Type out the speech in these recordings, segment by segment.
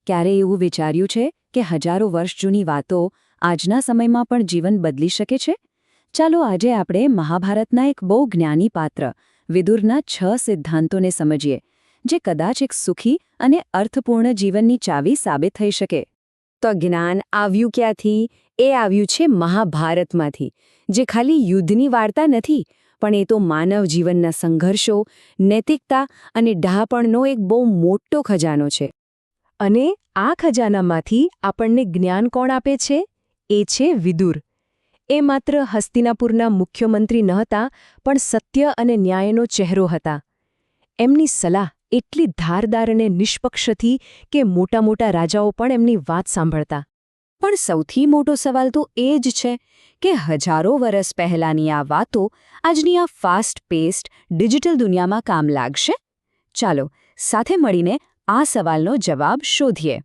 ક્યારે એવું વિચાર્યું છે કે હજારો વર્ષ જૂની વાતો આજના સમયમાં પણ જીવન બદલી શકે છે? ચાલો આજે આપણે મહાભારતના એક બહુ જ્ઞાની પાત્ર વિદુરના 6 સિદ્ધાંતોને સમજીએ, જે કદાચ એક સુખી અને અર્થપૂર્ણ જીવનની ચાવી સાબિત થઈ શકે. તો જ્ઞાન આવ્યું ક્યાંથી? એ આવ્યું છે મહાભારતમાંથી, જે ખાલી યુદ્ધની વાર્તા નથી, પણ એ તો માનવ જીવનના સંઘર્ષો, નૈતિકતા અને ડહાપણનો એક બહુ મોટો ખજાનો છે. અને આ ખજાનામાંથી આપણને જ્ઞાન કોણ આપે છે? એ છે વિદુર. એ માત્ર હસ્તિનાપુરના મુખ્યમંત્રી ન હતા, પણ સત્ય અને ન્યાયનો ચહેરો હતા. એમની સલાહ એટલી ધારદાર અને નિષ્પક્ષ હતી કે મોટા રાજાઓ પણ એમની વાત સાંભળતા. પણ સૌથી મોટો સવાલ તો એ જ છે કે હજારો વર્ષ પહેલાંની આ વાતો આજની આ ફાસ્ટ પેસ્ડ ડિજિટલ દુનિયામાં કામ લાગશે? ચાલો સાથે મળીને આ સવાલનો જવાબ શોધીએ.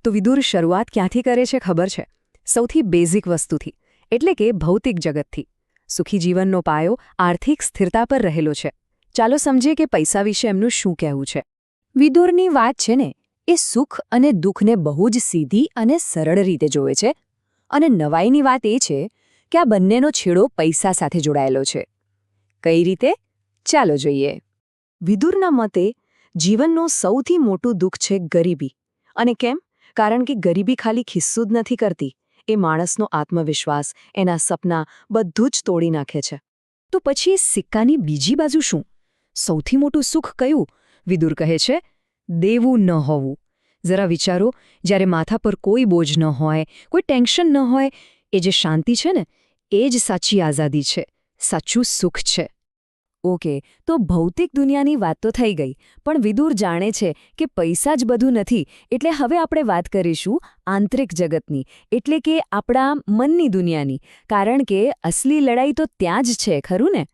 તો વિદુર શરૂઆત ક્યાંથી કરે છે ખબર છે? સૌથી બેઝિક વસ્તુથી, એટલે કે ભૌતિક જગતથી. સુખી જીવનનો પાયો આર્થિક સ્થિરતા પર રહેલો છે. ચાલો સમજીએ કે પૈસા વિશે એમનું શું કહેવું છે. વિદુરની વાત છે ને, એ સુખ અને દુઃખને બહુ જ સીધી અને સરળ રીતે જોવે છે. અને નવાઈની વાત એ છે કે આ બંનેનો છેડો પૈસા સાથે જોડાયેલો છે. કઈ રીતે? ચાલો જોઈએ. વિદુરના મતે જીવનનું સૌથી મોટું દુઃખ છે ગરીબી. અને કેમ? કારણ કે ગરીબી ખાલી ખિસ્સું જ નથી કરતી, એ માણસનો આત્મવિશ્વાસ, એના સપના બધું જ તોડી નાખે છે. તો પછી સિક્કાની બીજી બાજુ શું? સૌથી મોટું સુખ કયું? વિદુર કહે છે, દેવું ન હોવું. જરા વિચારો, જ્યારે માથા પર કોઈ બોજ ન હોય, કોઈ ટેન્શન ન હોય, એ જે શાંતિ છે ને, એ જ સાચી આઝાદી છે, સાચું સુખ છે. ઓકે, તો ભૌતિક દુનિયાની વાત તો થઈ ગઈ, પણ વિદુર જાણે છે કે પૈસા જ બધું નથી. એટલે હવે આપણે વાત કરીશું આંતરિક જગતની, એટલે કે આપણા મનની દુનિયાની. કારણ કે અસલી લડાઈ તો ત્યાં જ છે, ખરું ને?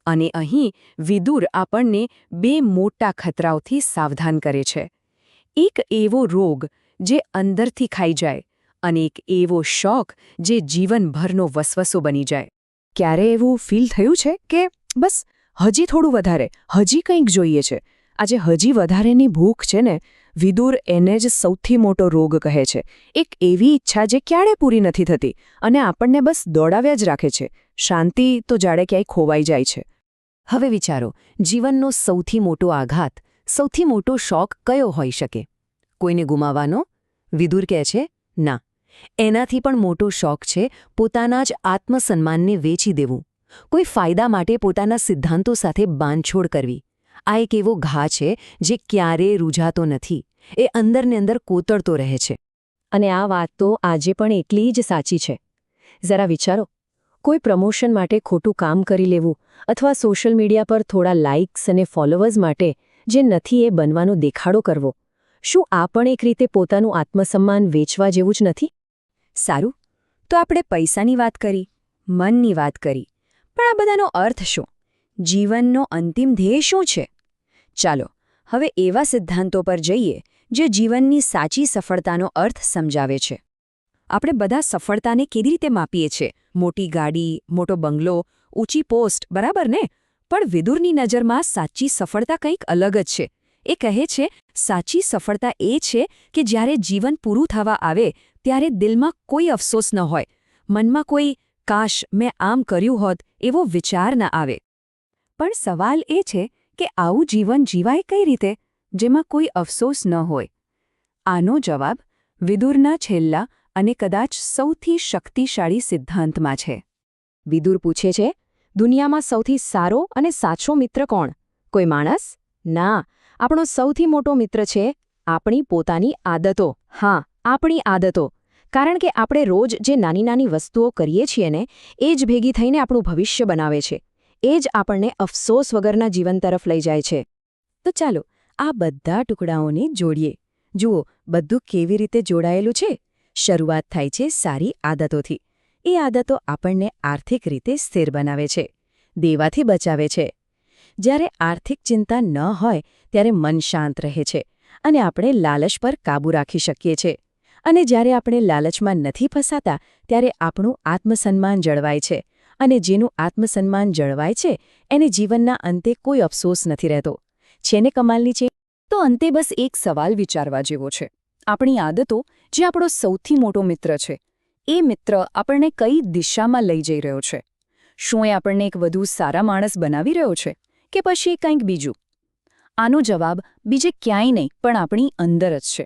અને અહીં વિદુર આપણને 2 મોટા ખતરાઓથી સાવધાન કરે છે. એક એવો રોગ જે અંદરથી ખાઈ જાય, અને એક એવો શોખ જે જીવનભરનો વસવસો બની જાય. ક્યારે એવું ફીલ થયું છે કે બસ હજી થોડું વધારે, હજી કંઈક જોઈએ છે? આજે હજી વધારેની ભૂખ છે ને, વિદુર એને જ સૌથી મોટો રોગ કહે છે. એક એવી ઈચ્છા જે ક્યારે પૂરી નથી થતી અને આપણને બસ દોડાવ્યા જ રાખે છે. શાંતિ તો જાણે ક્યાંય ખોવાઈ જાય છે. હવે વિચારો, જીવનનો સૌથી મોટો આઘાત, સૌથી મોટો શોખ કયો હોઈ શકે? કોઈને ગુમાવવાનો? વિદુર કહે છે, ના. એનાથી પણ મોટો શોખ છે પોતાના જ આત્મસન્માનને વેચી દેવું. કોઈ ફાયદા માટે પોતાના સિદ્ધાંતો સાથે બાંધછોડ કરવી. આ એક એવો ઘા છે જે ક્યારેય રૂઝાતો નથી. એ અંદરને અંદર કોતરતો રહે છે. અને આ વાત તો આજે પણ એટલી જ સાચી છે. જરા વિચારો, કોઈ પ્રમોશન માટે ખોટું કામ કરી લેવું, અથવા સોશિયલ મીડિયા પર થોડા લાઇક્સ અને ફોલોવર્સ માટે જે નથી એ બનવાનો દેખાડો કરવો. શું આ પણ એક રીતે પોતાનું આત્મસન્માન વેચવા જેવું જ નથી? સારું, તો આપણે પૈસાની વાત કરી, મનની વાત કરી, પણ આ બધાનો અર્થ શું? જીવનનો અંતિમ ધ્યેય શું છે? ચાલો હવે એવા સિદ્ધાંતો પર જઈએ જે જીવનની સાચી સફળતાનો અર્થ સમજાવે છે. આપણે બધા સફળતાને કેવી રીતે માપીએ છીએ? મોટી ગાડી, મોટો બંગલો, ઊંચી પોસ્ટ, બરાબર ને? પણ વિદુરની નજરમાં સાચી સફળતા કંઈક અલગ જ છે. એ કહે છે, સાચી સફળતા એ છે કે જ્યારે જીવન પૂરું થવા આવે ત્યારે દિલમાં કોઈ અફસોસ ન હોય, મનમાં કોઈ કાશ મેં આમ કર્યું હોત એવો વિચાર ન આવે. પણ સવાલ એ છે કે આવું જીવન જીવાય કઈ રીતે, જેમાં કોઈ અફસોસ ન હોય? આનો જવાબ વિદુરના છેલ્લા અને કદાચ સૌથી શક્તિશાળી સિદ્ધાંતમાં છે. વિદુર પૂછે છે, દુનિયામાં સૌથી સારો અને સાચો મિત્ર કોણ? કોઈ માણસ? ના, આપણો સૌથી મોટો મિત્ર છે આપણી પોતાની આદતો. હા, આપણી આદતો. કારણ કે આપણે રોજ જે નાની વસ્તુઓ કરીએ છીએ ને, એ જ ભેગી થઈને આપણું ભવિષ્ય બનાવે છે. એ જ આપણને અફસોસ વગરના જીવન તરફ લઈ જાય છે. તો ચાલો આ બધા ટુકડાઓને જોડીએ. જુઓ બધું કેવી રીતે જોડાયેલું છે. શરૂઆત થાય છે સારી આદતોથી. એ આદતો આપણને આર્થિક રીતે સ્થિર બનાવે છે, દેવાથી બચાવે છે. જ્યારે આર્થિક ચિંતા ન હોય ત્યારે મન શાંત રહે છે અને આપણે લાલચ પર કાબૂ રાખી શકીએ છીએ. અને જ્યારે આપણે લાલચમાં નથી ફસાતા ત્યારે આપણું આત્મસન્માન જળવાય છે. અને જેનું આત્મસન્માન જળવાય છે એને જીવનના અંતે કોઈ અફસોસ નથી રહેતો. છે ને કમાલની છે? તો અંતે બસ એક સવાલ વિચારવા જેવો છે. આપણી આદતો જે આપણો સૌથી મોટો મિત્ર છે, એ મિત્ર આપણને કઈ દિશામાં લઈ જઈ રહ્યો છે? શું એ આપણને એક વધુ સારા માણસ બનાવી રહ્યો છે કે પછી કંઈક બીજું? આનો જવાબ બીજે ક્યાંય નહીં પણ આપણી અંદર જ છે.